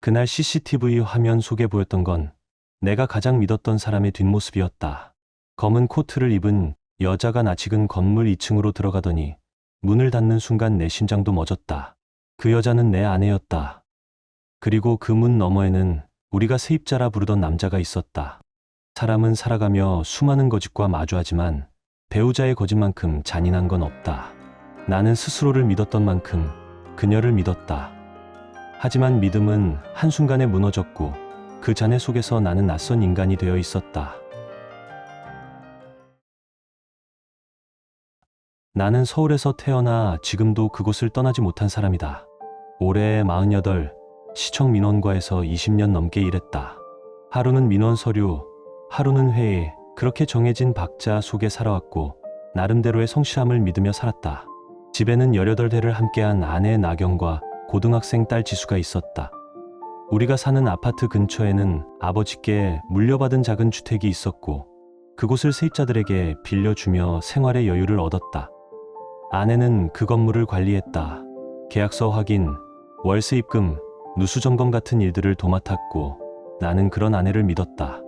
그날 CCTV 화면 속에 보였던 건 내가 가장 믿었던 사람의 뒷모습이었다. 검은 코트를 입은 여자가 낯익은 건물 2층으로 들어가더니 문을 닫는 순간 내 심장도 멎었다. 그 여자는 내 아내였다. 그리고 그 문 너머에는 우리가 세입자라 부르던 남자가 있었다. 사람은 살아가며 수많은 거짓과 마주하지만 배우자의 거짓만큼 잔인한 건 없다. 나는 스스로를 믿었던 만큼 그녀를 믿었다. 하지만 믿음은 한순간에 무너졌고 그 잔해 속에서 나는 낯선 인간이 되어 있었다. 나는 서울에서 태어나 지금도 그곳을 떠나지 못한 사람이다. 올해 48, 시청 민원과에서 20년 넘게 일했다. 하루는 민원 서류, 하루는 회의, 그렇게 정해진 박자 속에 살아왔고 나름대로의 성실함을 믿으며 살았다. 집에는 18대를 함께한 아내 나경과 고등학생 딸 지수가 있었다. 우리가 사는 아파트 근처에는 아버지께 물려받은 작은 주택이 있었고 그곳을 세입자들에게 빌려주며 생활의 여유를 얻었다. 아내는 그 건물을 관리했다. 계약서 확인, 월세 입금, 누수 점검 같은 일들을 도맡았고 나는 그런 아내를 믿었다.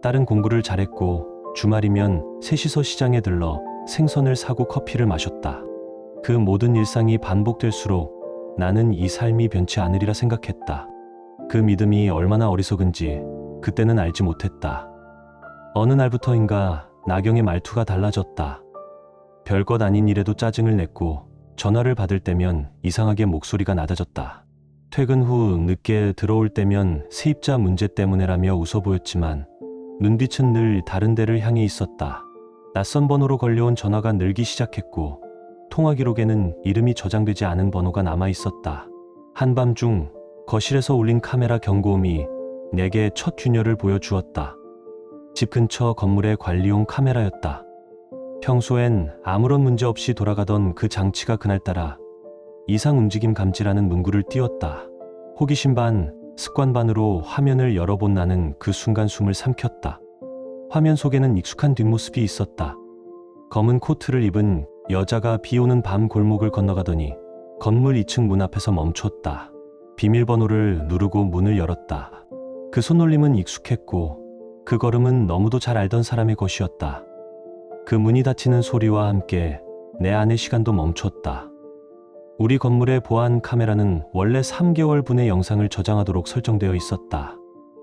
딸은 공부를 잘했고 주말이면 셋이서 시장에 들러 생선을 사고 커피를 마셨다. 그 모든 일상이 반복될수록 나는 이 삶이 변치 않으리라 생각했다. 그 믿음이 얼마나 어리석은지 그때는 알지 못했다. 어느 날부터인가 나경의 말투가 달라졌다. 별것 아닌 일에도 짜증을 냈고 전화를 받을 때면 이상하게 목소리가 낮아졌다. 퇴근 후 늦게 들어올 때면 세입자 문제 때문에라며 웃어 보였지만 눈빛은 늘 다른 데를 향해 있었다. 낯선 번호로 걸려온 전화가 늘기 시작했고 통화 기록에는 이름이 저장되지 않은 번호가 남아 있었다. 한밤중 거실에서 울린 카메라 경고음이 내게 첫 균열을 보여주었다. 집 근처 건물의 관리용 카메라였다. 평소엔 아무런 문제 없이 돌아가던 그 장치가 그날따라 이상 움직임 감지라는 문구를 띄웠다. 호기심 반, 습관 반으로 화면을 열어본 나는 그 순간 숨을 삼켰다. 화면 속에는 익숙한 뒷모습이 있었다. 검은 코트를 입은 여자가 비 오는 밤 골목을 건너가더니 건물 2층 문 앞에서 멈췄다. 비밀번호를 누르고 문을 열었다. 그 손놀림은 익숙했고 그 걸음은 너무도 잘 알던 사람의 것이었다. 그 문이 닫히는 소리와 함께 내 안의 시간도 멈췄다. 우리 건물의 보안 카메라는 원래 3개월분의 영상을 저장하도록 설정되어 있었다.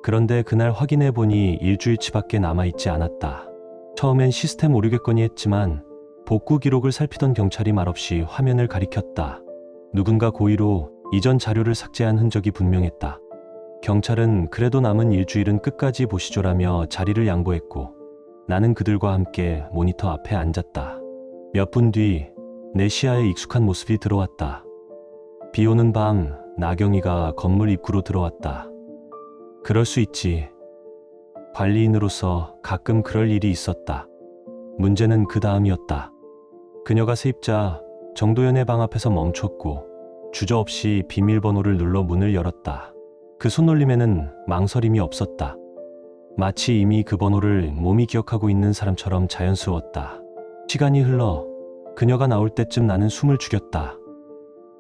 그런데 그날 확인해 보니 일주일치밖에 남아있지 않았다. 처음엔 시스템 오류겠거니 했지만 복구 기록을 살피던 경찰이 말없이 화면을 가리켰다. 누군가 고의로 이전 자료를 삭제한 흔적이 분명했다. 경찰은 그래도 남은 일주일은 끝까지 보시죠라며 자리를 양보했고 나는 그들과 함께 모니터 앞에 앉았다. 몇 분 뒤 내 시야에 익숙한 모습이 들어왔다. 비 오는 밤 나경이가 건물 입구로 들어왔다. 그럴 수 있지. 관리인으로서 가끔 그럴 일이 있었다. 문제는 그 다음이었다. 그녀가 세입자 정도연의 방 앞에서 멈췄고 주저없이 비밀번호를 눌러 문을 열었다. 그 손놀림에는 망설임이 없었다. 마치 이미 그 번호를 몸이 기억하고 있는 사람처럼 자연스러웠다. 시간이 흘러 그녀가 나올 때쯤 나는 숨을 죽였다.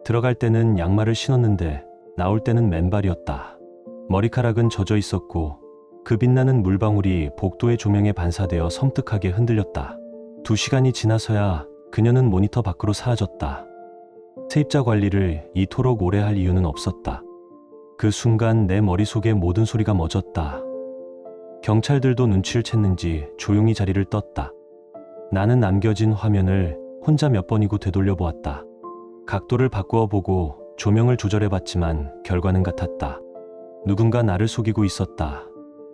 들어갈 때는 양말을 신었는데 나올 때는 맨발이었다. 머리카락은 젖어 있었고 그 빛나는 물방울이 복도의 조명에 반사되어 섬뜩하게 흔들렸다. 2시간이 지나서야 그녀는 모니터 밖으로 사라졌다. 세입자 관리를 이토록 오래 할 이유는 없었다. 그 순간 내 머릿속에 모든 소리가 멎었다. 경찰들도 눈치를 챘는지 조용히 자리를 떴다. 나는 남겨진 화면을 혼자 몇 번이고 되돌려 보았다. 각도를 바꾸어 보고 조명을 조절해 봤지만 결과는 같았다. 누군가 나를 속이고 있었다.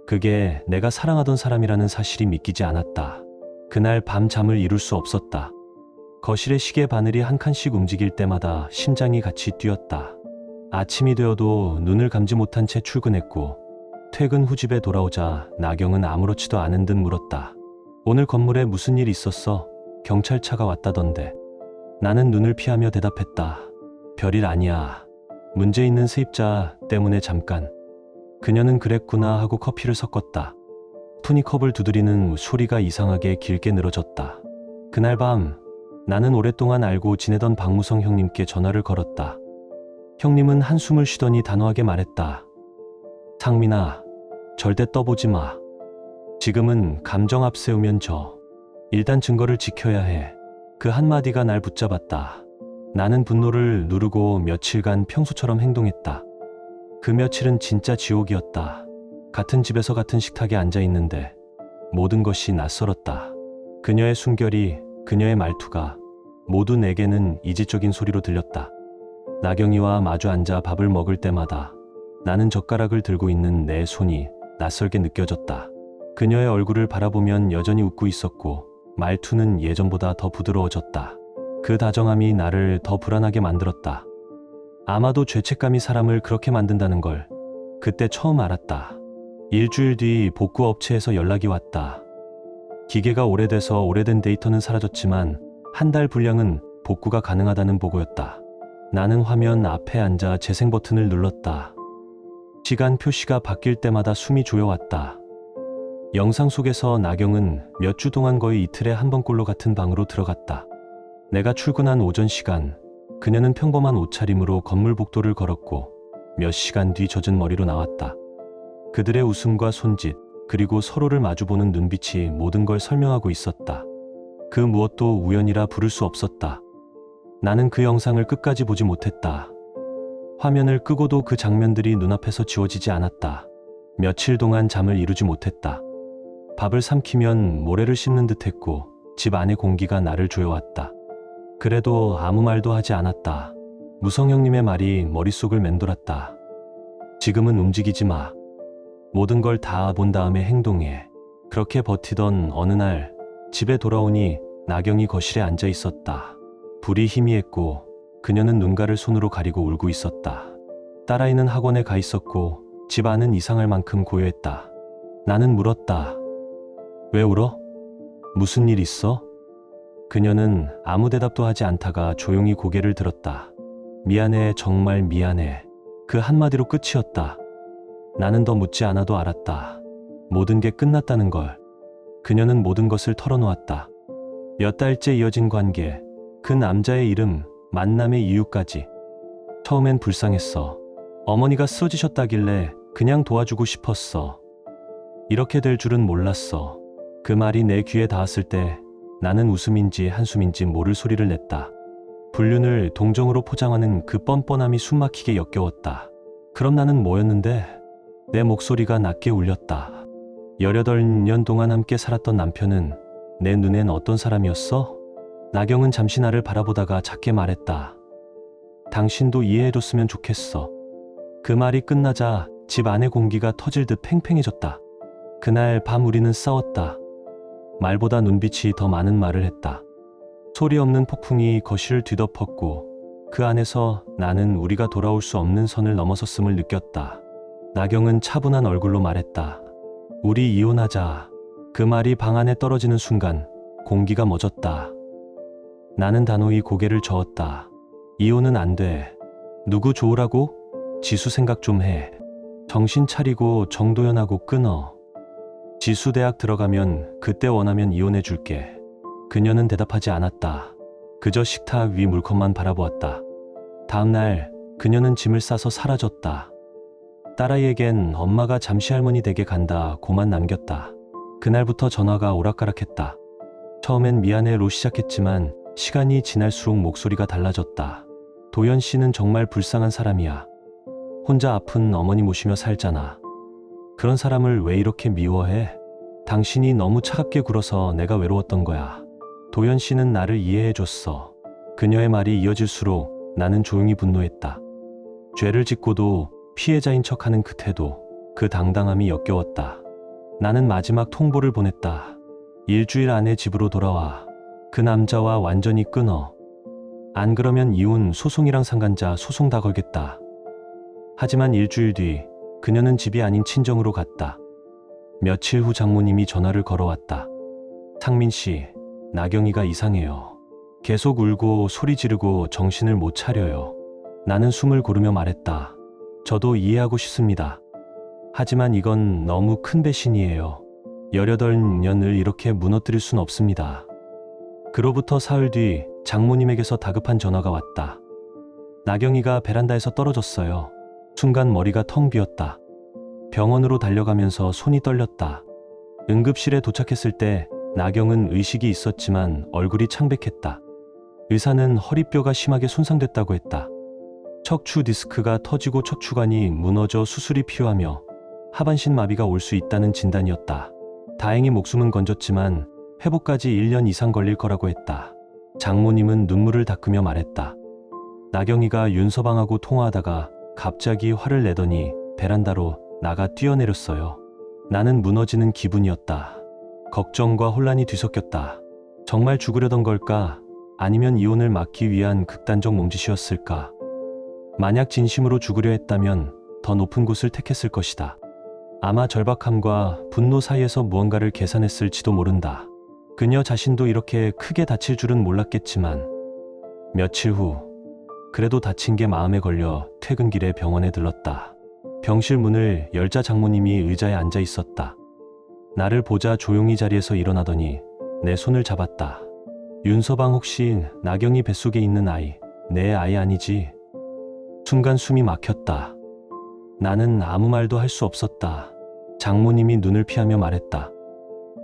그게 내가 사랑하던 사람이라는 사실이 믿기지 않았다. 그날 밤 잠을 이룰 수 없었다. 거실의 시계 바늘이 한 칸씩 움직일 때마다 심장이 같이 뛰었다. 아침이 되어도 눈을 감지 못한 채 출근했고 퇴근 후 집에 돌아오자 나경은 아무렇지도 않은 듯 물었다. 오늘 건물에 무슨 일 있었어? 경찰차가 왔다던데. 나는 눈을 피하며 대답했다. 별일 아니야. 문제 있는 세입자 때문에 잠깐. 그녀는 그랬구나 하고 커피를 섞었다. 푸니컵을 두드리는 소리가 이상하게 길게 늘어졌다. 그날 밤 나는 오랫동안 알고 지내던 박무성 형님께 전화를 걸었다. 형님은 한숨을 쉬더니 단호하게 말했다. 상민아, 절대 떠보지 마. 지금은 감정 앞세우면 져. 일단 증거를 지켜야 해. 그 한마디가 날 붙잡았다. 나는 분노를 누르고 며칠간 평소처럼 행동했다. 그 며칠은 진짜 지옥이었다. 같은 집에서 같은 식탁에 앉아 있는데 모든 것이 낯설었다. 그녀의 숨결이, 그녀의 말투가 모두 내게는 이질적인 소리로 들렸다. 나경이와 마주 앉아 밥을 먹을 때마다 나는 젓가락을 들고 있는 내 손이 낯설게 느껴졌다. 그녀의 얼굴을 바라보면 여전히 웃고 있었고 말투는 예전보다 더 부드러워졌다. 그 다정함이 나를 더 불안하게 만들었다. 아마도 죄책감이 사람을 그렇게 만든다는 걸 그때 처음 알았다. 일주일 뒤 복구 업체에서 연락이 왔다. 기계가 오래돼서 오래된 데이터는 사라졌지만 한 달 분량은 복구가 가능하다는 보고였다. 나는 화면 앞에 앉아 재생 버튼을 눌렀다. 시간 표시가 바뀔 때마다 숨이 조여왔다. 영상 속에서 나경은 몇 주 동안 거의 이틀에 한 번꼴로 같은 방으로 들어갔다. 내가 출근한 오전 시간, 그녀는 평범한 옷차림으로 건물 복도를 걸었고 몇 시간 뒤 젖은 머리로 나왔다. 그들의 웃음과 손짓, 그리고 서로를 마주보는 눈빛이 모든 걸 설명하고 있었다. 그 무엇도 우연이라 부를 수 없었다. 나는 그 영상을 끝까지 보지 못했다. 화면을 끄고도 그 장면들이 눈앞에서 지워지지 않았다. 며칠 동안 잠을 이루지 못했다. 밥을 삼키면 모래를 씹는 듯했고 집 안의 공기가 나를 조여왔다. 그래도 아무 말도 하지 않았다. 무성 형님의 말이 머릿속을 맴돌았다. 지금은 움직이지 마. 모든 걸 다 본 다음에 행동해. 그렇게 버티던 어느 날 집에 돌아오니 나경이 거실에 앉아 있었다. 불이 희미했고 그녀는 눈가를 손으로 가리고 울고 있었다. 딸아이는 학원에 가 있었고 집 안은 이상할 만큼 고요했다. 나는 물었다. 왜 울어? 무슨 일 있어? 그녀는 아무 대답도 하지 않다가 조용히 고개를 들었다. 미안해, 정말 미안해. 그 한마디로 끝이었다. 나는 더 묻지 않아도 알았다. 모든 게 끝났다는 걸. 그녀는 모든 것을 털어놓았다. 몇 달째 이어진 관계, 그 남자의 이름, 만남의 이유까지. 처음엔 불쌍했어. 어머니가 쓰러지셨다길래 그냥 도와주고 싶었어. 이렇게 될 줄은 몰랐어. 그 말이 내 귀에 닿았을 때 나는 웃음인지 한숨인지 모를 소리를 냈다. 불륜을 동정으로 포장하는 그 뻔뻔함이 숨막히게 역겨웠다. 그럼 나는 뭐였는데? 내 목소리가 낮게 울렸다. 18년 동안 함께 살았던 남편은 내 눈엔 어떤 사람이었어? 나경은 잠시 나를 바라보다가 작게 말했다. 당신도 이해해줬으면 좋겠어. 그 말이 끝나자 집 안의 공기가 터질 듯 팽팽해졌다. 그날 밤 우리는 싸웠다. 말보다 눈빛이 더 많은 말을 했다. 소리 없는 폭풍이 거실을 뒤덮었고 그 안에서 나는 우리가 돌아올 수 없는 선을 넘어섰음을 느꼈다. 나경은 차분한 얼굴로 말했다. 우리 이혼하자. 그 말이 방 안에 떨어지는 순간 공기가 멎었다. 나는 단호히 고개를 저었다. 이혼은 안 돼. 누구 좋으라고? 지수 생각 좀 해. 정신 차리고 정도연하고 끊어. 지수 대학 들어가면 그때 원하면 이혼해 줄게. 그녀는 대답하지 않았다. 그저 식탁 위 물컵만 바라보았다. 다음 날 그녀는 짐을 싸서 사라졌다. 딸아이에겐 엄마가 잠시 할머니 댁에 간다 고만 남겼다. 그날부터 전화가 오락가락했다. 처음엔 미안해로 시작했지만 시간이 지날수록 목소리가 달라졌다. 도연 씨는 정말 불쌍한 사람이야. 혼자 아픈 어머니 모시며 살잖아. 그런 사람을 왜 이렇게 미워해? 당신이 너무 차갑게 굴어서 내가 외로웠던 거야. 도연 씨는 나를 이해해줬어. 그녀의 말이 이어질수록 나는 조용히 분노했다. 죄를 짓고도 피해자인 척하는 그 태도, 그 당당함이 역겨웠다. 나는 마지막 통보를 보냈다. 일주일 안에 집으로 돌아와. 그 남자와 완전히 끊어. 안 그러면 이혼 소송이랑 상간자 소송 다 걸겠다. 하지만 일주일 뒤 그녀는 집이 아닌 친정으로 갔다. 며칠 후 장모님이 전화를 걸어왔다. 상민 씨, 나경이가 이상해요. 계속 울고 소리 지르고 정신을 못 차려요. 나는 숨을 고르며 말했다. 저도 이해하고 싶습니다. 하지만 이건 너무 큰 배신이에요. 18년을 이렇게 무너뜨릴 순 없습니다. 그로부터 사흘 뒤 장모님에게서 다급한 전화가 왔다. 나경이가 베란다에서 떨어졌어요. 순간 머리가 텅 비었다. 병원으로 달려가면서 손이 떨렸다. 응급실에 도착했을 때 나경은 의식이 있었지만 얼굴이 창백했다. 의사는 허리뼈가 심하게 손상됐다고 했다. 척추 디스크가 터지고 척추관이 무너져 수술이 필요하며 하반신 마비가 올 수 있다는 진단이었다. 다행히 목숨은 건졌지만 회복까지 1년 이상 걸릴 거라고 했다. 장모님은 눈물을 닦으며 말했다. 나경이가 윤서방하고 통화하다가 갑자기 화를 내더니 베란다로 나가 뛰어내렸어요. 나는 무너지는 기분이었다. 걱정과 혼란이 뒤섞였다. 정말 죽으려던 걸까? 아니면 이혼을 막기 위한 극단적 몸짓이었을까? 만약 진심으로 죽으려 했다면 더 높은 곳을 택했을 것이다. 아마 절박함과 분노 사이에서 무언가를 계산했을지도 모른다. 그녀 자신도 이렇게 크게 다칠 줄은 몰랐겠지만 며칠 후 그래도 다친 게 마음에 걸려 퇴근길에 병원에 들렀다. 병실 문을 열자 장모님이 의자에 앉아 있었다. 나를 보자 조용히 자리에서 일어나더니 내 손을 잡았다. 윤서방 혹시 나경이 뱃속에 있는 아이, 내 아이 아니지? 순간 숨이 막혔다. 나는 아무 말도 할 수 없었다. 장모님이 눈을 피하며 말했다.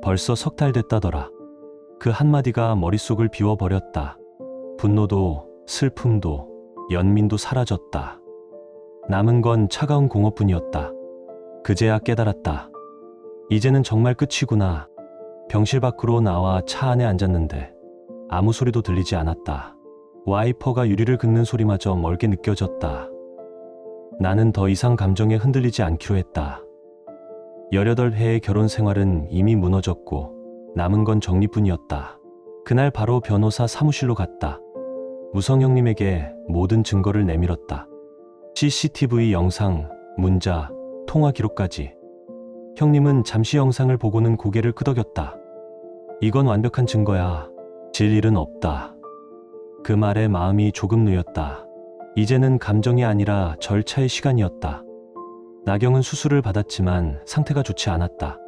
벌써 3달 됐다더라. 그 한마디가 머릿속을 비워버렸다. 분노도 슬픔도 연민도 사라졌다. 남은 건 차가운 공허뿐이었다. 그제야 깨달았다. 이제는 정말 끝이구나. 병실 밖으로 나와 차 안에 앉았는데 아무 소리도 들리지 않았다. 와이퍼가 유리를 긁는 소리마저 멀게 느껴졌다. 나는 더 이상 감정에 흔들리지 않기로 했다. 18해의 결혼 생활은 이미 무너졌고 남은 건 정리뿐이었다. 그날 바로 변호사 사무실로 갔다. 무성 형님에게 모든 증거를 내밀었다. CCTV 영상, 문자, 통화 기록까지. 형님은 잠시 영상을 보고는 고개를 끄덕였다. 이건 완벽한 증거야. 질 일은 없다. 그 말에 마음이 조금 놓였다. 이제는 감정이 아니라 절차의 시간이었다. 나경은 수술을 받았지만 상태가 좋지 않았다.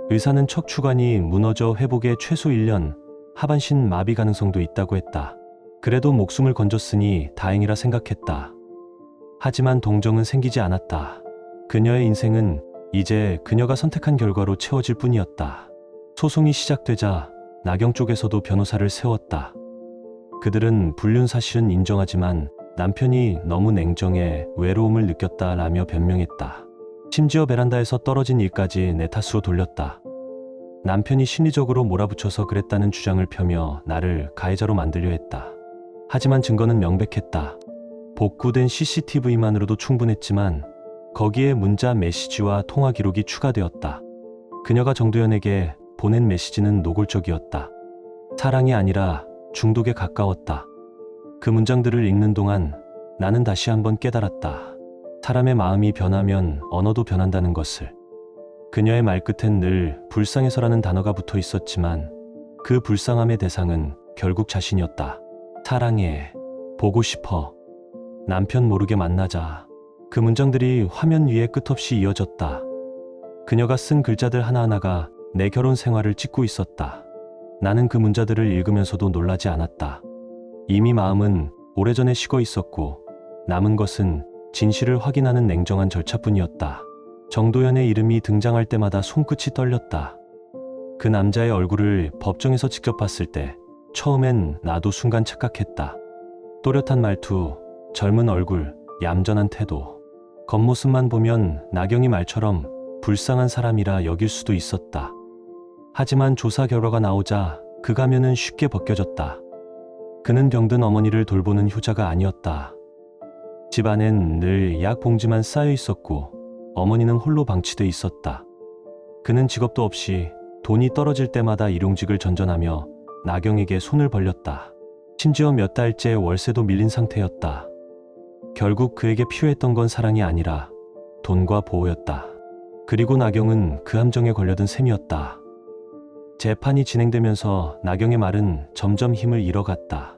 의사는 척추관이 무너져 회복에 최소 1년, 하반신 마비 가능성도 있다고 했다. 그래도 목숨을 건졌으니 다행이라 생각했다. 하지만 동정은 생기지 않았다. 그녀의 인생은 이제 그녀가 선택한 결과로 채워질 뿐이었다. 소송이 시작되자 나경 쪽에서도 변호사를 세웠다. 그들은 불륜 사실은 인정하지만 남편이 너무 냉정해 외로움을 느꼈다라며 변명했다. 심지어 베란다에서 떨어진 일까지 내 탓으로 돌렸다. 남편이 심리적으로 몰아붙여서 그랬다는 주장을 펴며 나를 가해자로 만들려 했다. 하지만 증거는 명백했다. 복구된 CCTV만으로도 충분했지만 거기에 문자 메시지와 통화 기록이 추가되었다. 그녀가 정도연에게 보낸 메시지는 노골적이었다. 사랑이 아니라 중독에 가까웠다. 그 문장들을 읽는 동안 나는 다시 한번 깨달았다. 사람의 마음이 변하면 언어도 변한다는 것을. 그녀의 말끝엔 늘 불쌍해서라는 단어가 붙어 있었지만 그 불쌍함의 대상은 결국 자신이었다. 사랑해. 보고 싶어. 남편 모르게 만나자. 그 문장들이 화면 위에 끝없이 이어졌다. 그녀가 쓴 글자들 하나하나가 내 결혼 생활을 찍고 있었다. 나는 그 문자들을 읽으면서도 놀라지 않았다. 이미 마음은 오래전에 식어 있었고 남은 것은 진실을 확인하는 냉정한 절차뿐이었다. 정도연의 이름이 등장할 때마다 손끝이 떨렸다. 그 남자의 얼굴을 법정에서 직접 봤을 때 처음엔 나도 순간 착각했다. 또렷한 말투, 젊은 얼굴, 얌전한 태도. 겉모습만 보면 나경이 말처럼 불쌍한 사람이라 여길 수도 있었다. 하지만 조사 결과가 나오자 그 가면은 쉽게 벗겨졌다. 그는 병든 어머니를 돌보는 효자가 아니었다. 집안엔 늘 약 봉지만 쌓여 있었고 어머니는 홀로 방치돼 있었다. 그는 직업도 없이 돈이 떨어질 때마다 일용직을 전전하며 나경에게 손을 벌렸다. 심지어 몇 달째 월세도 밀린 상태였다. 결국 그에게 필요했던 건 사랑이 아니라 돈과 보호였다. 그리고 나경은 그 함정에 걸려든 셈이었다. 재판이 진행되면서 나경의 말은 점점 힘을 잃어갔다.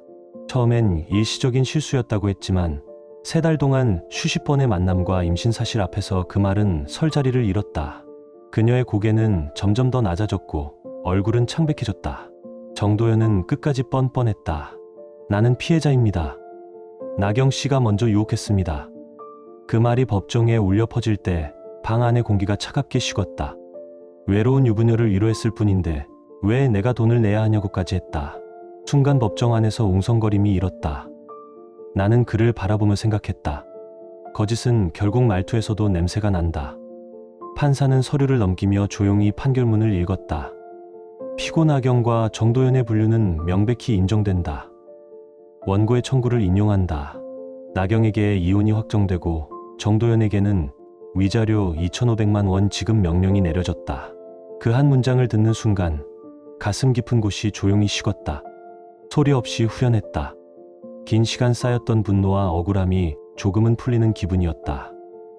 처음엔 일시적인 실수였다고 했지만 3달 동안 수십 번의 만남과 임신 사실 앞에서 그 말은 설 자리를 잃었다. 그녀의 고개는 점점 더 낮아졌고 얼굴은 창백해졌다. 정도연은 끝까지 뻔뻔했다. 나는 피해자입니다. 나경 씨가 먼저 유혹했습니다. 그 말이 법정에 울려 퍼질 때 방 안의 공기가 차갑게 식었다. 외로운 유부녀를 위로했을 뿐인데 왜 내가 돈을 내야 하냐고까지 했다. 순간 법정 안에서 웅성거림이 일었다. 나는 그를 바라보며 생각했다. 거짓은 결국 말투에서도 냄새가 난다. 판사는 서류를 넘기며 조용히 판결문을 읽었다. 피고 나경과 정도연의 분류는 명백히 인정된다. 원고의 청구를 인용한다. 나경에게 이혼이 확정되고 정도연에게는 위자료 2,500만 원 지급 명령이 내려졌다. 그 한 문장을 듣는 순간 가슴 깊은 곳이 조용히 식었다. 소리 없이 후련했다. 긴 시간 쌓였던 분노와 억울함이 조금은 풀리는 기분이었다.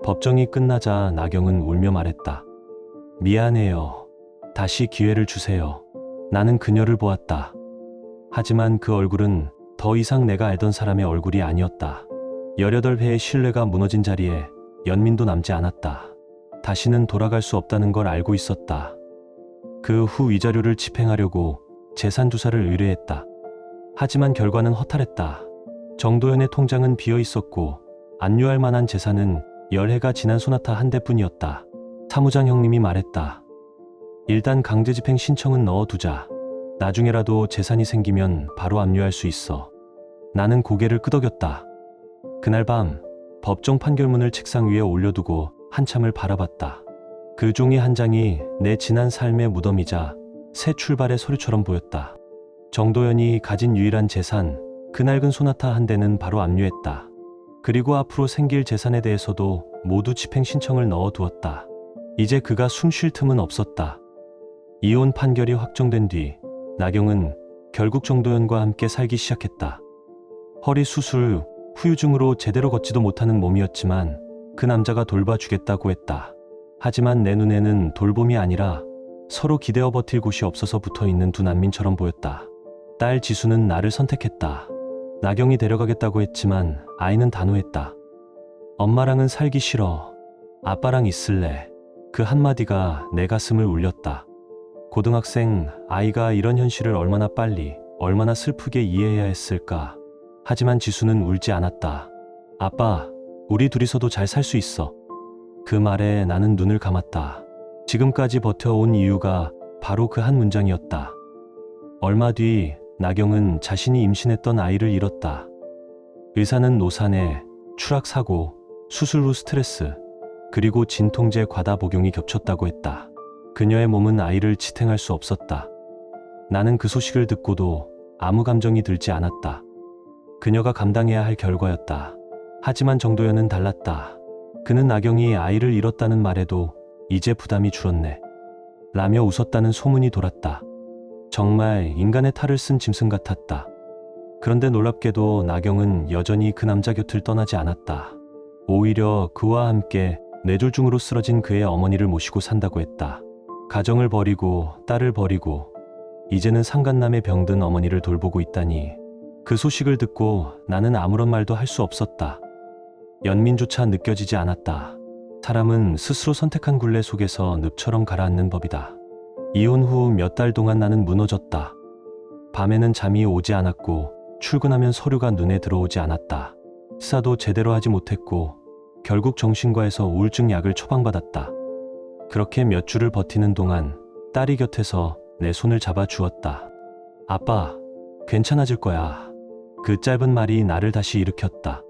법정이 끝나자 나경은 울며 말했다. 미안해요. 다시 기회를 주세요. 나는 그녀를 보았다. 하지만 그 얼굴은 더 이상 내가 알던 사람의 얼굴이 아니었다. 18회의 신뢰가 무너진 자리에 연민도 남지 않았다. 다시는 돌아갈 수 없다는 걸 알고 있었다. 그 후 위자료를 집행하려고 재산 조사를 의뢰했다. 하지만 결과는 허탈했다. 정도연의 통장은 비어 있었고 압류할 만한 재산은 10해가 지난 소나타 한 대뿐이었다. 사무장 형님이 말했다. 일단 강제집행 신청은 넣어두자. 나중에라도 재산이 생기면 바로 압류할 수 있어. 나는 고개를 끄덕였다. 그날 밤 법정 판결문을 책상 위에 올려두고 한참을 바라봤다. 그 종이 한 장이 내 지난 삶의 무덤이자 새 출발의 서류처럼 보였다. 정도연이 가진 유일한 재산, 그 낡은 소나타 한 대는 바로 압류했다. 그리고 앞으로 생길 재산에 대해서도 모두 집행 신청을 넣어두었다. 이제 그가 숨 쉴 틈은 없었다. 이혼 판결이 확정된 뒤 나경은 결국 정도연과 함께 살기 시작했다. 허리 수술, 후유증으로 제대로 걷지도 못하는 몸이었지만 그 남자가 돌봐주겠다고 했다. 하지만 내 눈에는 돌봄이 아니라 서로 기대어 버틸 곳이 없어서 붙어있는 두 난민처럼 보였다. 딸 지수는 나를 선택했다. 나경이 데려가겠다고 했지만 아이는 단호했다. 엄마랑은 살기 싫어. 아빠랑 있을래. 그 한마디가 내 가슴을 울렸다. 고등학생 아이가 이런 현실을 얼마나 빨리, 얼마나 슬프게 이해해야 했을까. 하지만 지수는 울지 않았다. 아빠, 우리 둘이서도 잘 살 수 있어. 그 말에 나는 눈을 감았다. 지금까지 버텨온 이유가 바로 그 한 문장이었다. 얼마 뒤 나경은 자신이 임신했던 아이를 잃었다. 의사는 노산에 추락사고, 수술 후 스트레스, 그리고 진통제 과다 복용이 겹쳤다고 했다. 그녀의 몸은 아이를 지탱할 수 없었다. 나는 그 소식을 듣고도 아무 감정이 들지 않았다. 그녀가 감당해야 할 결과였다. 하지만 정도연은 달랐다. 그는 나경이 아이를 잃었다는 말에도 이제 부담이 줄었네. 라며 웃었다는 소문이 돌았다. 정말 인간의 탈을 쓴 짐승 같았다. 그런데 놀랍게도 나경은 여전히 그 남자 곁을 떠나지 않았다. 오히려 그와 함께 뇌졸중으로 쓰러진 그의 어머니를 모시고 산다고 했다. 가정을 버리고 딸을 버리고 이제는 상간남에 병든 어머니를 돌보고 있다니. 그 소식을 듣고 나는 아무런 말도 할 수 없었다. 연민조차 느껴지지 않았다. 사람은 스스로 선택한 굴레 속에서 늪처럼 가라앉는 법이다. 이혼 후 몇 달 동안 나는 무너졌다. 밤에는 잠이 오지 않았고 출근하면 서류가 눈에 들어오지 않았다. 식사도 제대로 하지 못했고 결국 정신과에서 우울증 약을 처방받았다. 그렇게 몇 주를 버티는 동안 딸이 곁에서 내 손을 잡아 주었다. 아빠, 괜찮아질 거야. 그 짧은 말이 나를 다시 일으켰다.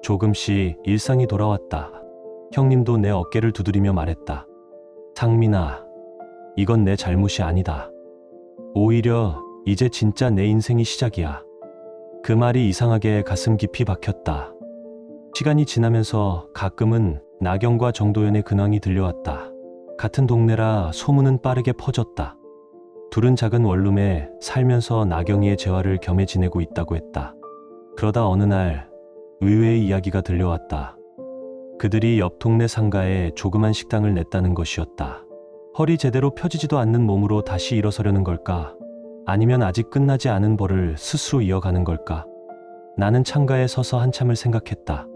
조금씩 일상이 돌아왔다. 형님도 내 어깨를 두드리며 말했다. 상민아, 이건 내 잘못이 아니다. 오히려 이제 진짜 내 인생이 시작이야. 그 말이 이상하게 가슴 깊이 박혔다. 시간이 지나면서 가끔은 나경과 정도연의 근황이 들려왔다. 같은 동네라 소문은 빠르게 퍼졌다. 둘은 작은 원룸에 살면서 나경이의 재활을 겸해 지내고 있다고 했다. 그러다 어느 날 의외의 이야기가 들려왔다. 그들이 옆 동네 상가에 조그만 식당을 냈다는 것이었다. 허리 제대로 펴지지도 않는 몸으로 다시 일어서려는 걸까? 아니면 아직 끝나지 않은 벌을 스스로 이어가는 걸까? 나는 창가에 서서 한참을 생각했다.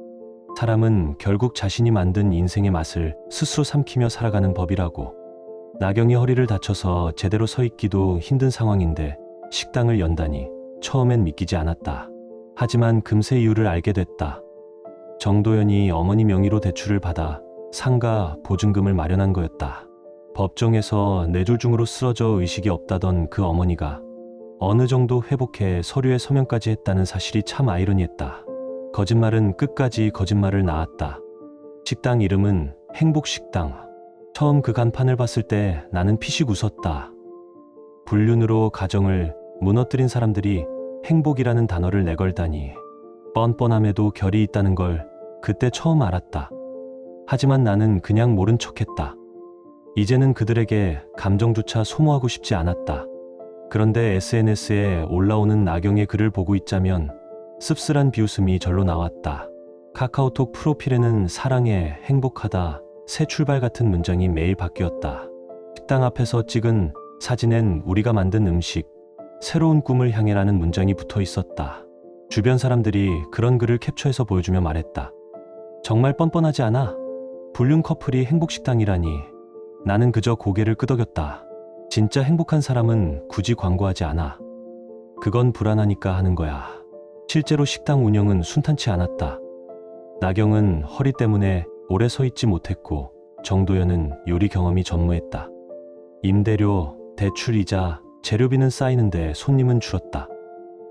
사람은 결국 자신이 만든 인생의 맛을 스스로 삼키며 살아가는 법이라고. 나경이 허리를 다쳐서 제대로 서 있기도 힘든 상황인데 식당을 연다니 처음엔 믿기지 않았다. 하지만 금세 이유를 알게 됐다. 정도연이 어머니 명의로 대출을 받아 상가, 보증금을 마련한 거였다. 법정에서 뇌졸중으로 쓰러져 의식이 없다던 그 어머니가 어느 정도 회복해 서류에 서명까지 했다는 사실이 참 아이러니했다. 거짓말은 끝까지 거짓말을 낳았다. 식당 이름은 행복식당. 처음 그 간판을 봤을 때 나는 피식 웃었다. 불륜으로 가정을 무너뜨린 사람들이 행복이라는 단어를 내걸다니. 뻔뻔함에도 결이 있다는 걸 그때 처음 알았다. 하지만 나는 그냥 모른 척했다. 이제는 그들에게 감정조차 소모하고 싶지 않았다. 그런데 SNS에 올라오는 나경의 글을 보고 있자면 씁쓸한 비웃음이 절로 나왔다. 카카오톡 프로필에는 사랑해, 행복하다, 새 출발 같은 문장이 매일 바뀌었다. 식당 앞에서 찍은 사진엔 우리가 만든 음식, 새로운 꿈을 향해라는 문장이 붙어 있었다. 주변 사람들이 그런 글을 캡처해서 보여주며 말했다. 정말 뻔뻔하지 않아? 불륜 커플이 행복식당이라니. 나는 그저 고개를 끄덕였다. 진짜 행복한 사람은 굳이 광고하지 않아. 그건 불안하니까 하는 거야. 실제로 식당 운영은 순탄치 않았다. 나경은 허리 때문에 오래 서 있지 못했고 정도연은 요리 경험이 전무했다. 임대료, 대출이자, 재료비는 쌓이는데 손님은 줄었다.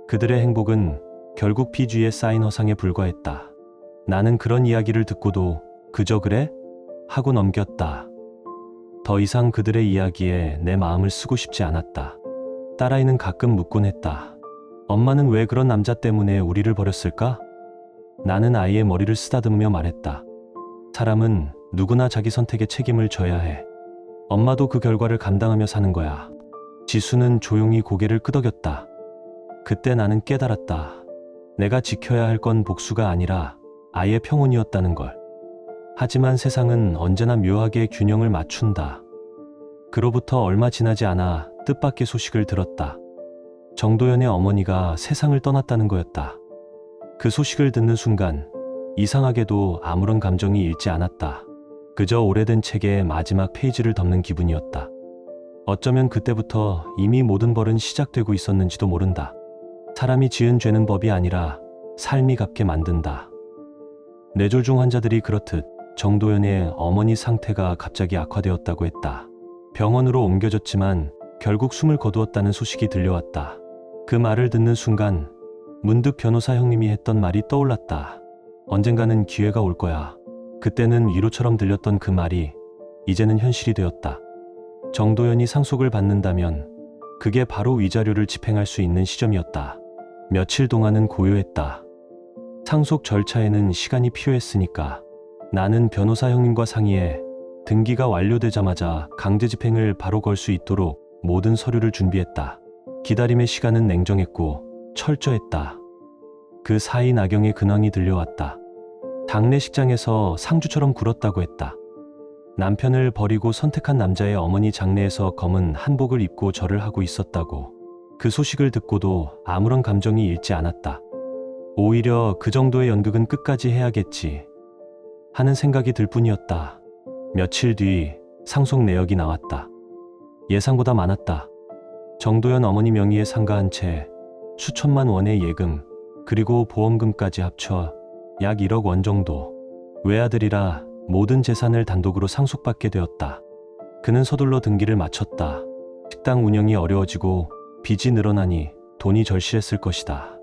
그들의 행복은 결국 비주의에 쌓인 허상에 불과했다. 나는 그런 이야기를 듣고도 그저 그래? 하고 넘겼다. 더 이상 그들의 이야기에 내 마음을 쓰고 싶지 않았다. 딸아이는 가끔 묻곤 했다. 엄마는 왜 그런 남자 때문에 우리를 버렸을까? 나는 아이의 머리를 쓰다듬으며 말했다. 사람은 누구나 자기 선택에 책임을 져야 해. 엄마도 그 결과를 감당하며 사는 거야. 지수는 조용히 고개를 끄덕였다. 그때 나는 깨달았다. 내가 지켜야 할 건 복수가 아니라 아이의 평온이었다는 걸. 하지만 세상은 언제나 묘하게 균형을 맞춘다. 그로부터 얼마 지나지 않아 뜻밖의 소식을 들었다. 정도연의 어머니가 세상을 떠났다는 거였다. 그 소식을 듣는 순간 이상하게도 아무런 감정이 일지 않았다. 그저 오래된 책의 마지막 페이지를 덮는 기분이었다. 어쩌면 그때부터 이미 모든 벌은 시작되고 있었는지도 모른다. 사람이 지은 죄는 법이 아니라 삶이 갚게 만든다. 뇌졸중 환자들이 그렇듯 정도연의 어머니 상태가 갑자기 악화되었다고 했다. 병원으로 옮겨졌지만 결국 숨을 거두었다는 소식이 들려왔다. 그 말을 듣는 순간 문득 변호사 형님이 했던 말이 떠올랐다. 언젠가는 기회가 올 거야. 그때는 위로처럼 들렸던 그 말이 이제는 현실이 되었다. 정도연이 상속을 받는다면 그게 바로 위자료를 집행할 수 있는 시점이었다. 며칠 동안은 고요했다. 상속 절차에는 시간이 필요했으니까. 나는 변호사 형님과 상의해 등기가 완료되자마자 강제 집행을 바로 걸 수 있도록 모든 서류를 준비했다. 기다림의 시간은 냉정했고 철저했다. 그 사이 나경의 근황이 들려왔다. 장례식장에서 상주처럼 굴었다고 했다. 남편을 버리고 선택한 남자의 어머니 장례에서 검은 한복을 입고 절을 하고 있었다고. 그 소식을 듣고도 아무런 감정이 일지 않았다. 오히려 그 정도의 연극은 끝까지 해야겠지 하는 생각이 들 뿐이었다. 며칠 뒤 상속 내역이 나왔다. 예상보다 많았다. 정도연 어머니 명의의 상가 한 채, 수천만 원의 예금, 그리고 보험금까지 합쳐 약 1억 원 정도. 외아들이라 모든 재산을 단독으로 상속받게 되었다. 그는 서둘러 등기를 마쳤다. 식당 운영이 어려워지고 빚이 늘어나니 돈이 절실했을 것이다.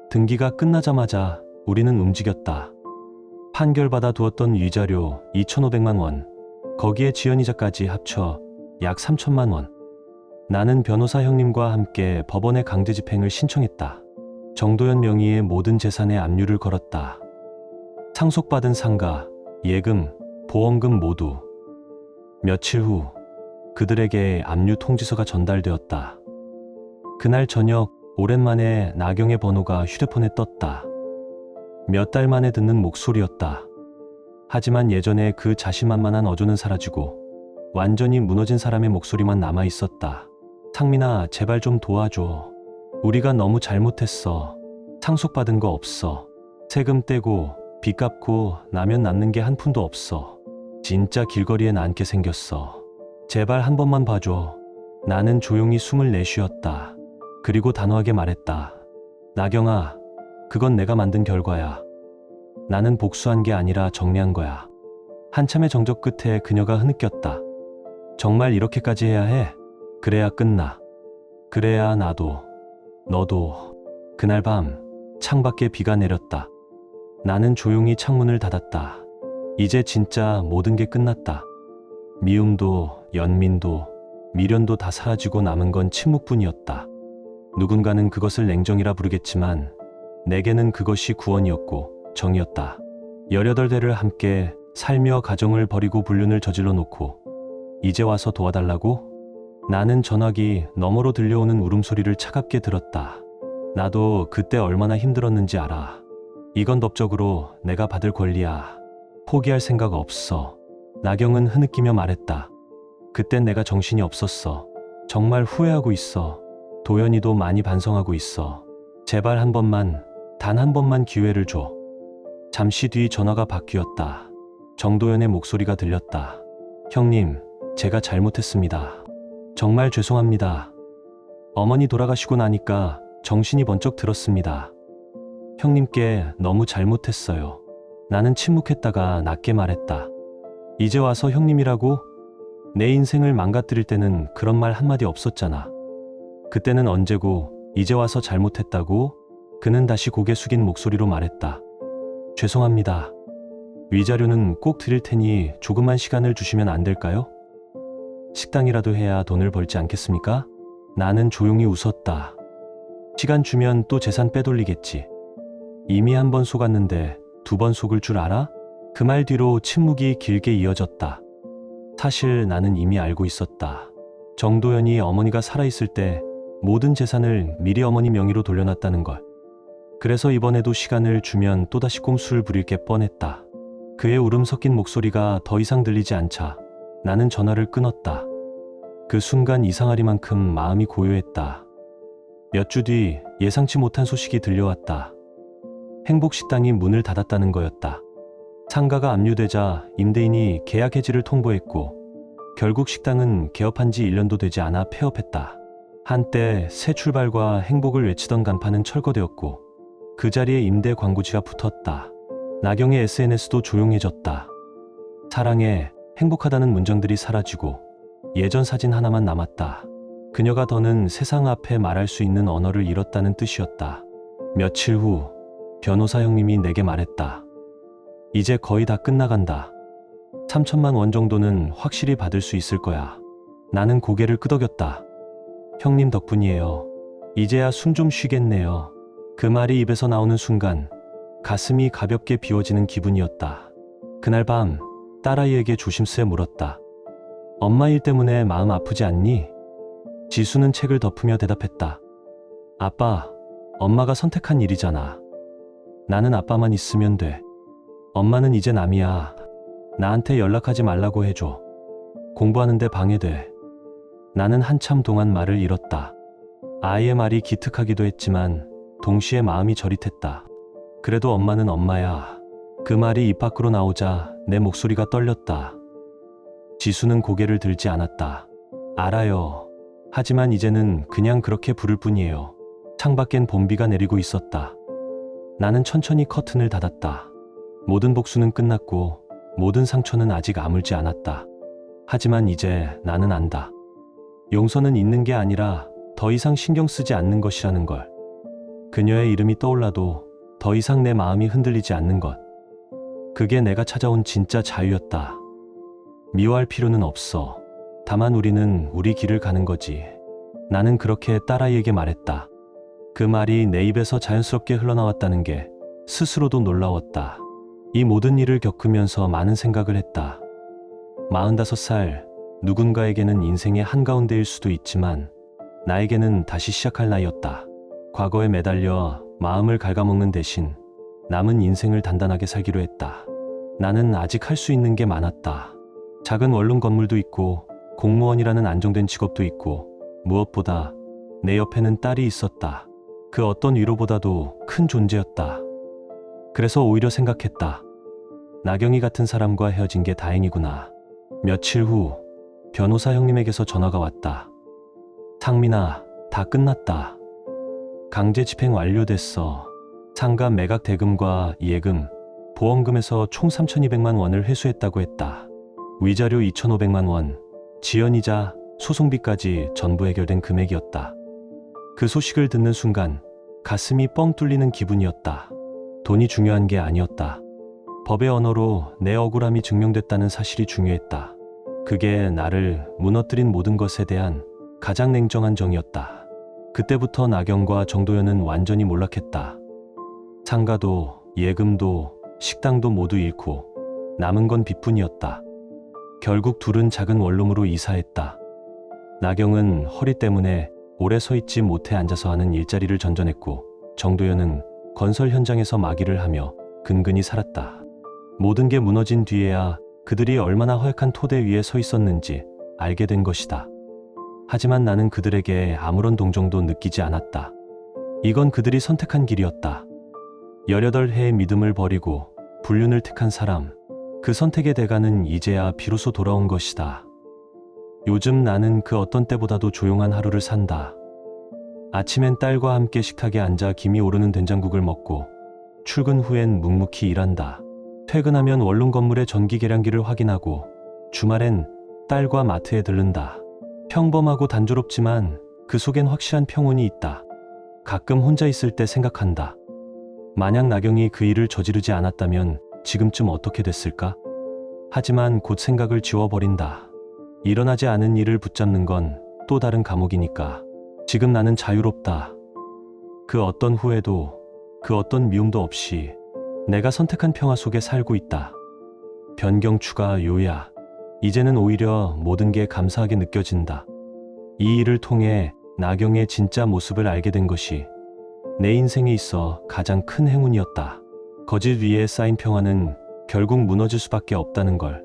등기가 끝나자마자 우리는 움직였다. 판결받아 두었던 위자료 2,500만 원, 거기에 지연이자까지 합쳐 약 3천만 원. 나는 변호사 형님과 함께 법원에 강제 집행을 신청했다. 정도연 명의의 모든 재산에 압류를 걸었다. 상속받은 상가, 예금, 보험금 모두. 며칠 후 그들에게 압류 통지서가 전달되었다. 그날 저녁 오랜만에 나경의 번호가 휴대폰에 떴다. 몇 달 만에 듣는 목소리였다. 하지만 예전에 그 자신만만한 어조는 사라지고 완전히 무너진 사람의 목소리만 남아 있었다. 상민아, 제발 좀 도와줘. 우리가 너무 잘못했어. 상속받은 거 없어. 세금 떼고 빚 갚고 나면 남는 게 한 푼도 없어. 진짜 길거리에 나앉게 생겼어. 제발 한 번만 봐줘. 나는 조용히 숨을 내쉬었다. 그리고 단호하게 말했다. 나경아, 그건 내가 만든 결과야. 나는 복수한 게 아니라 정리한 거야. 한참의 정적 끝에 그녀가 흐느꼈다. 정말 이렇게까지 해야 해? 그래야 끝나. 그래야 나도, 너도. 그날 밤 창밖에 비가 내렸다. 나는 조용히 창문을 닫았다. 이제 진짜 모든 게 끝났다. 미움도, 연민도, 미련도 다 사라지고 남은 건 침묵뿐이었다. 누군가는 그것을 냉정이라 부르겠지만 내게는 그것이 구원이었고 정이었다. 18대를 함께 살며 가정을 버리고 불륜을 저질러 놓고 이제 와서 도와달라고? 나는 전화기 너머로 들려오는 울음소리를 차갑게 들었다. 나도 그때 얼마나 힘들었는지 알아. 이건 법적으로 내가 받을 권리야. 포기할 생각 없어. 나경은 흐느끼며 말했다. 그땐 내가 정신이 없었어. 정말 후회하고 있어. 도연이도 많이 반성하고 있어. 제발 한 번만, 단 한 번만 기회를 줘. 잠시 뒤 전화가 바뀌었다. 정도연의 목소리가 들렸다. 형님, 제가 잘못했습니다. 정말 죄송합니다. 어머니 돌아가시고 나니까 정신이 번쩍 들었습니다. 형님께 너무 잘못했어요. 나는 침묵했다가 낮게 말했다. 이제 와서 형님이라고? 내 인생을 망가뜨릴 때는 그런 말 한마디 없었잖아. 그때는 언제고 이제 와서 잘못했다고? 그는 다시 고개 숙인 목소리로 말했다. 죄송합니다. 위자료는 꼭 드릴 테니 조금만 시간을 주시면 안 될까요? 식당이라도 해야 돈을 벌지 않겠습니까? 나는 조용히 웃었다. 시간 주면 또 재산 빼돌리겠지. 이미 한 번 속았는데 2번 속을 줄 알아? 그 말 뒤로 침묵이 길게 이어졌다. 사실 나는 이미 알고 있었다. 정도연이 어머니가 살아있을 때 모든 재산을 미리 어머니 명의로 돌려놨다는 걸. 그래서 이번에도 시간을 주면 또다시 꼼수를 부릴 게 뻔했다. 그의 울음 섞인 목소리가 더 이상 들리지 않자 나는 전화를 끊었다. 그 순간 이상하리만큼 마음이 고요했다. 몇 주 뒤 예상치 못한 소식이 들려왔다. 행복식당이 문을 닫았다는 거였다. 상가가 압류되자 임대인이 계약 해지를 통보했고 결국 식당은 개업한 지 1년도 되지 않아 폐업했다. 한때 새 출발과 행복을 외치던 간판은 철거되었고 그 자리에 임대 광고지가 붙었다. 나경의 SNS도 조용해졌다. 사랑해, 행복하다는 문장들이 사라지고 예전 사진 하나만 남았다. 그녀가 더는 세상 앞에 말할 수 있는 언어를 잃었다는 뜻이었다. 며칠 후 변호사 형님이 내게 말했다. 이제 거의 다 끝나간다. 3천만 원 정도는 확실히 받을 수 있을 거야. 나는 고개를 끄덕였다. 형님 덕분이에요. 이제야 숨 좀 쉬겠네요. 그 말이 입에서 나오는 순간 가슴이 가볍게 비워지는 기분이었다. 그날 밤 딸아이에게 조심스레 물었다. 엄마 일 때문에 마음 아프지 않니? 지수는 책을 덮으며 대답했다. 아빠, 엄마가 선택한 일이잖아. 나는 아빠만 있으면 돼. 엄마는 이제 남이야. 나한테 연락하지 말라고 해줘. 공부하는데 방해돼. 나는 한참 동안 말을 잃었다. 아이의 말이 기특하기도 했지만 동시에 마음이 저릿했다. 그래도 엄마는 엄마야. 그 말이 입 밖으로 나오자 내 목소리가 떨렸다. 지수는 고개를 들지 않았다. 알아요. 하지만 이제는 그냥 그렇게 부를 뿐이에요. 창밖엔 봄비가 내리고 있었다. 나는 천천히 커튼을 닫았다. 모든 복수는 끝났고 모든 상처는 아직 아물지 않았다. 하지만 이제 나는 안다. 용서는 있는 게 아니라 더 이상 신경 쓰지 않는 것이라는 걸. 그녀의 이름이 떠올라도 더 이상 내 마음이 흔들리지 않는 것. 그게 내가 찾아온 진짜 자유였다. 미워할 필요는 없어. 다만 우리는 우리 길을 가는 거지. 나는 그렇게 딸아이에게 말했다. 그 말이 내 입에서 자연스럽게 흘러나왔다는 게 스스로도 놀라웠다. 이 모든 일을 겪으면서 많은 생각을 했다. 45살, 누군가에게는 인생의 한가운데일 수도 있지만 나에게는 다시 시작할 나이였다. 과거에 매달려 마음을 갉아먹는 대신 남은 인생을 단단하게 살기로 했다. 나는 아직 할 수 있는 게 많았다. 작은 원룸 건물도 있고 공무원이라는 안정된 직업도 있고 무엇보다 내 옆에는 딸이 있었다. 그 어떤 위로보다도 큰 존재였다. 그래서 오히려 생각했다. 나경이 같은 사람과 헤어진 게 다행이구나. 며칠 후 변호사 형님에게서 전화가 왔다. 상민아, 다 끝났다. 강제 집행 완료됐어. 상가 매각 대금과 예금, 보험금에서 총 3,200만 원을 회수했다고 했다. 위자료 2,500만 원, 지연이자 소송비까지 전부 해결된 금액이었다. 그 소식을 듣는 순간 가슴이 뻥 뚫리는 기분이었다. 돈이 중요한 게 아니었다. 법의 언어로 내 억울함이 증명됐다는 사실이 중요했다. 그게 나를 무너뜨린 모든 것에 대한 가장 냉정한 정의였다. 그때부터 나경과 정도현은 완전히 몰락했다. 상가도 예금도 식당도 모두 잃고 남은 건 빚뿐이었다. 결국 둘은 작은 원룸으로 이사했다. 나경은 허리 때문에 오래 서 있지 못해 앉아서 하는 일자리를 전전했고 정도현은 건설 현장에서 마기를 하며 근근히 살았다. 모든 게 무너진 뒤에야 그들이 얼마나 허약한 토대 위에 서 있었는지 알게 된 것이다. 하지만 나는 그들에게 아무런 동정도 느끼지 않았다. 이건 그들이 선택한 길이었다. 18해의 믿음을 버리고 불륜을 택한 사람, 그 선택의 대가는 이제야 비로소 돌아온 것이다. 요즘 나는 그 어떤 때보다도 조용한 하루를 산다. 아침엔 딸과 함께 식탁에 앉아 김이 오르는 된장국을 먹고 출근 후엔 묵묵히 일한다. 퇴근하면 원룸 건물의 전기 계량기를 확인하고 주말엔 딸과 마트에 들른다. 평범하고 단조롭지만 그 속엔 확실한 평온이 있다. 가끔 혼자 있을 때 생각한다. 만약 나경이 그 일을 저지르지 않았다면 지금쯤 어떻게 됐을까? 하지만 곧 생각을 지워버린다. 일어나지 않은 일을 붙잡는 건 또 다른 감옥이니까. 지금 나는 자유롭다. 그 어떤 후회도, 그 어떤 미움도 없이 내가 선택한 평화 속에 살고 있다. 변경 추가 요야. 이제는 오히려 모든 게 감사하게 느껴진다. 이 일을 통해 나경의 진짜 모습을 알게 된 것이 내 인생에 있어 가장 큰 행운이었다. 거짓 위에 쌓인 평화는 결국 무너질 수밖에 없다는 걸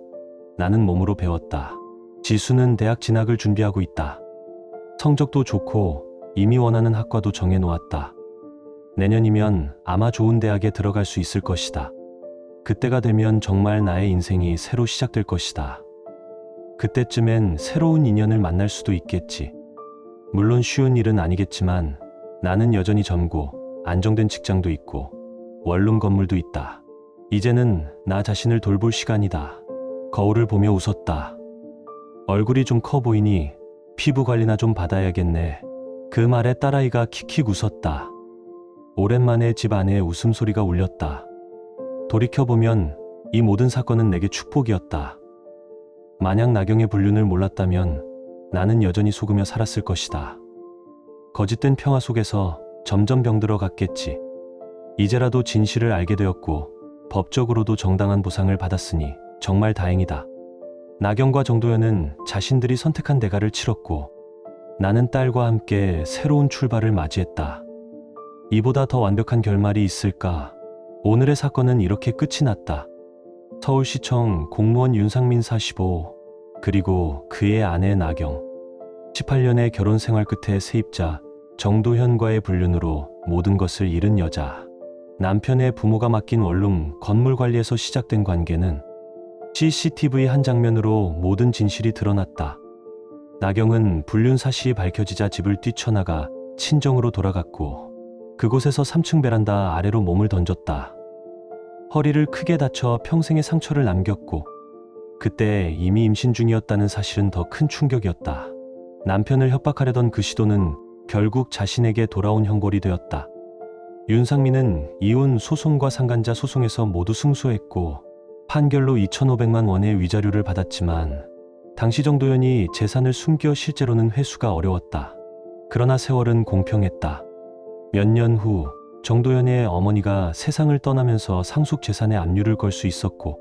나는 몸으로 배웠다. 지수는 대학 진학을 준비하고 있다. 성적도 좋고 이미 원하는 학과도 정해놓았다. 내년이면 아마 좋은 대학에 들어갈 수 있을 것이다. 그때가 되면 정말 나의 인생이 새로 시작될 것이다. 그때쯤엔 새로운 인연을 만날 수도 있겠지. 물론 쉬운 일은 아니겠지만 나는 여전히 젊고 안정된 직장도 있고 원룸 건물도 있다. 이제는 나 자신을 돌볼 시간이다. 거울을 보며 웃었다. 얼굴이 좀 커 보이니 피부 관리나 좀 받아야겠네. 그 말에 딸아이가 킥킥 웃었다. 오랜만에 집 안에 웃음소리가 울렸다. 돌이켜보면 이 모든 사건은 내게 축복이었다. 만약 나경의 불륜을 몰랐다면 나는 여전히 속으며 살았을 것이다. 거짓된 평화 속에서 점점 병들어 갔겠지. 이제라도 진실을 알게 되었고 법적으로도 정당한 보상을 받았으니 정말 다행이다. 나경과 정도현은 자신들이 선택한 대가를 치렀고 나는 딸과 함께 새로운 출발을 맞이했다. 이보다 더 완벽한 결말이 있을까? 오늘의 사건은 이렇게 끝이 났다. 서울시청 공무원 윤상민 45, 그리고 그의 아내 나경. 18년의 결혼 생활 끝에 세입자 정도현과의 불륜으로 모든 것을 잃은 여자. 남편의 부모가 맡긴 원룸 건물 관리에서 시작된 관계는 CCTV 한 장면으로 모든 진실이 드러났다. 나경은 불륜 사실이 밝혀지자 집을 뛰쳐나가 친정으로 돌아갔고 그곳에서 3층 베란다 아래로 몸을 던졌다. 허리를 크게 다쳐 평생의 상처를 남겼고 그때 이미 임신 중이었다는 사실은 더 큰 충격이었다. 남편을 협박하려던 그 시도는 결국 자신에게 돌아온 형벌이 되었다. 윤상민은 이혼 소송과 상간자 소송에서 모두 승소했고 판결로 2,500만 원의 위자료를 받았지만 당시 정도현이 재산을 숨겨 실제로는 회수가 어려웠다. 그러나 세월은 공평했다. 몇 년 후 정도현의 어머니가 세상을 떠나면서 상속 재산에 압류를 걸 수 있었고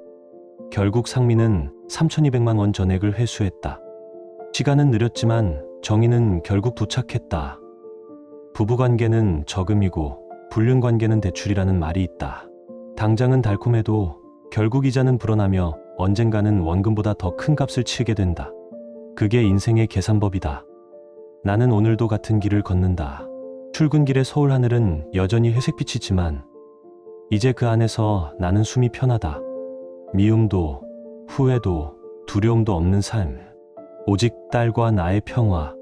결국 상민은 3,200만 원 전액을 회수했다. 시간은 느렸지만 정의는 결국 도착했다. 부부관계는 저금이고 불륜관계는 대출이라는 말이 있다. 당장은 달콤해도 결국 이자는 불어나며 언젠가는 원금보다 더 큰 값을 치르게 된다. 그게 인생의 계산법이다. 나는 오늘도 같은 길을 걷는다. 출근길의 서울 하늘은 여전히 회색빛이지만 이제 그 안에서 나는 숨이 편하다. 미움도 후회도 두려움도 없는 삶. 오직 딸과 나의 평화.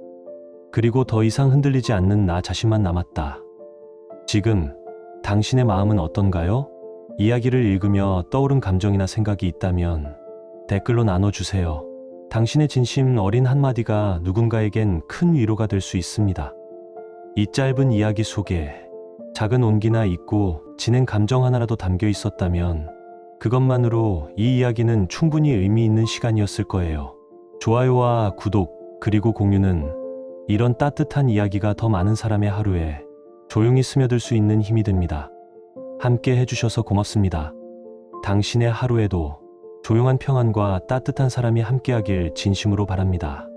그리고 더 이상 흔들리지 않는 나 자신만 남았다. 지금 당신의 마음은 어떤가요? 이야기를 읽으며 떠오른 감정이나 생각이 있다면 댓글로 나눠주세요. 당신의 진심 어린 한마디가 누군가에겐 큰 위로가 될 수 있습니다. 이 짧은 이야기 속에 작은 온기나 잊고 지낸 감정 하나라도 담겨 있었다면 그것만으로 이 이야기는 충분히 의미 있는 시간이었을 거예요. 좋아요와 구독 그리고 공유는 이런 따뜻한 이야기가 더 많은 사람의 하루에 조용히 스며들 수 있는 힘이 됩니다. 함께 해주셔서 고맙습니다. 당신의 하루에도 조용한 평안과 따뜻한 사람이 함께하길 진심으로 바랍니다.